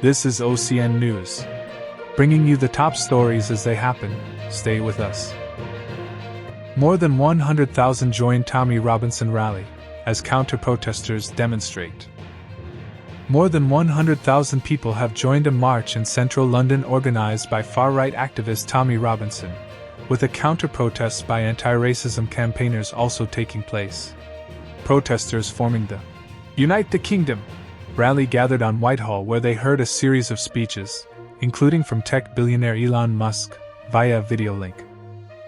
This is OCN News, bringing you the top stories as they happen. Stay with us. More than 100,000 joined Tommy Robinson rally as counter-protesters demonstrate. More than 100,000 people have joined a march in central London organized by far-right activist Tommy Robinson, with a counter-protest by anti-racism campaigners also taking place. Protesters forming the Unite the Kingdom rally gathered on Whitehall, where they heard a series of speeches, including from tech billionaire Elon Musk, via videolink.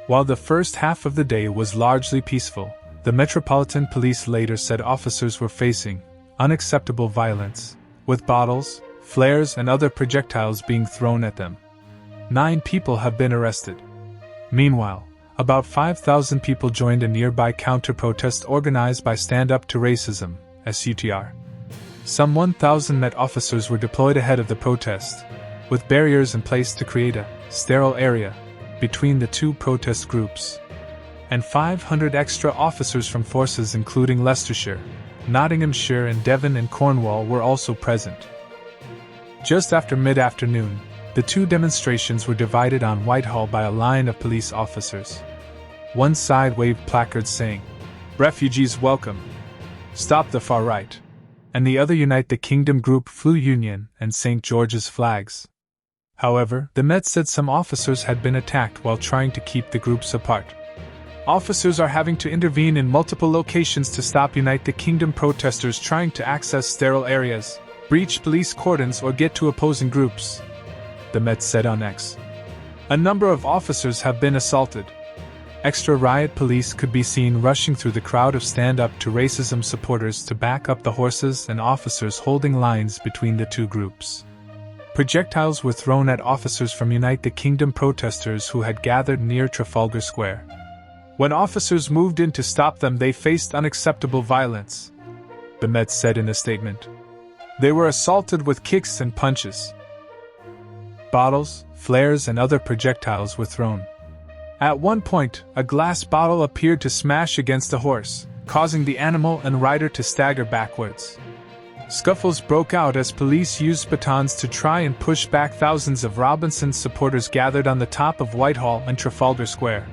While the first half of the day was largely peaceful, the Metropolitan Police later said officers were facing unacceptable violence, with bottles, flares, and other projectiles being thrown at them. 9 people have been arrested. Meanwhile, about 5,000 people joined a nearby counter-protest organized by Stand Up to Racism, SUTR. Some 1,000 Met officers were deployed ahead of the protest, with barriers in place to create a sterile area between the two protest groups. And 500 extra officers from forces including Leicestershire, Nottinghamshire, and Devon and Cornwall were also present. Just after mid-afternoon, the two demonstrations were divided on Whitehall by a line of police officers. One side waved placards saying, "Refugees welcome! Stop the far right!" and the other Unite the Kingdom group flew Union and St. George's flags. However, the Met said some officers had been attacked while trying to keep the groups apart. Officers are having to intervene in multiple locations to stop Unite the Kingdom protesters trying to access sterile areas, breach police cordons, or get to opposing groups, the Met said on X. A number of officers have been assaulted. Extra riot police could be seen rushing through the crowd of Stand Up to Racism supporters to back up the horses and officers holding lines between the two groups. Projectiles were thrown at officers from Unite the Kingdom protesters who had gathered near Trafalgar Square. When officers moved in to stop them, they faced unacceptable violence, the Met said in a statement. They were assaulted with kicks and punches. Bottles, flares, and other projectiles were thrown. At one point, a glass bottle appeared to smash against a horse, causing the animal and rider to stagger backwards. Scuffles broke out as police used batons to try and push back thousands of Robinson supporters gathered on the top of Whitehall and Trafalgar Square.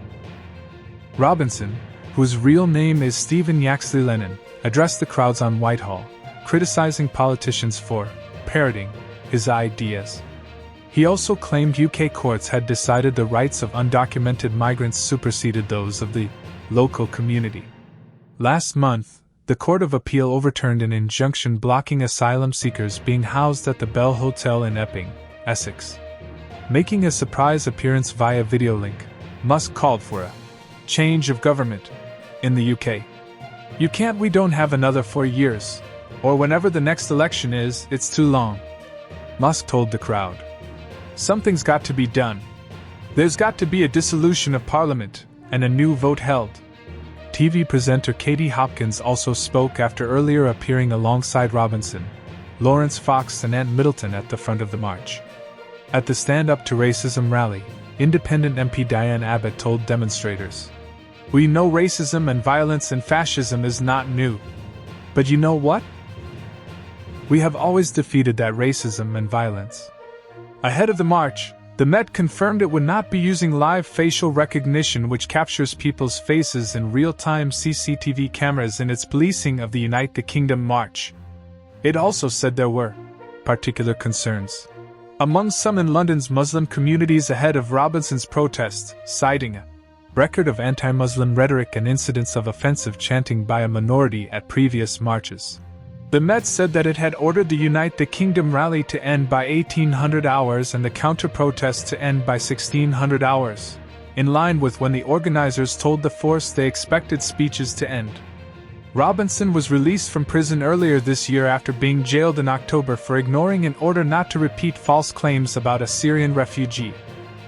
Robinson, whose real name is Stephen Yaxley-Lennon, addressed the crowds on Whitehall, criticizing politicians for parroting his ideas. He also claimed UK courts had decided the rights of undocumented migrants superseded those of the local community. Last month, the Court of Appeal overturned an injunction blocking asylum seekers being housed at the Bell Hotel in Epping, Essex. Making a surprise appearance via videolink, Musk called for a change of government in the UK. We don't have another 4 years, or whenever the next election is, it's too long, Musk told the crowd. Something's got to be done. There's got to be a dissolution of Parliament, and a new vote held. TV presenter Katie Hopkins also spoke after earlier appearing alongside Robinson, Lawrence Fox, and Ant Middleton at the front of the march. At the Stand Up to Racism rally, independent MP Diane Abbott told demonstrators, "We know racism and violence and fascism is not new. But you know what? We have always defeated that racism and violence." Ahead of the march, the Met confirmed it would not be using live facial recognition, which captures people's faces in real-time CCTV cameras, in its policing of the Unite the Kingdom march. It also said there were particular concerns among some in London's Muslim communities ahead of Robinson's protest, citing a record of anti-Muslim rhetoric and incidents of offensive chanting by a minority at previous marches. The Met said that it had ordered the Unite the Kingdom rally to end by 1800 hours and the counter-protest to end by 1600 hours, in line with when the organizers told the force they expected speeches to end. Robinson was released from prison earlier this year after being jailed in October for ignoring an order not to repeat false claims about a Syrian refugee,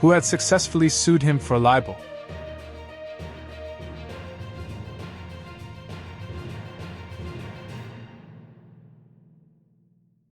who had successfully sued him for libel.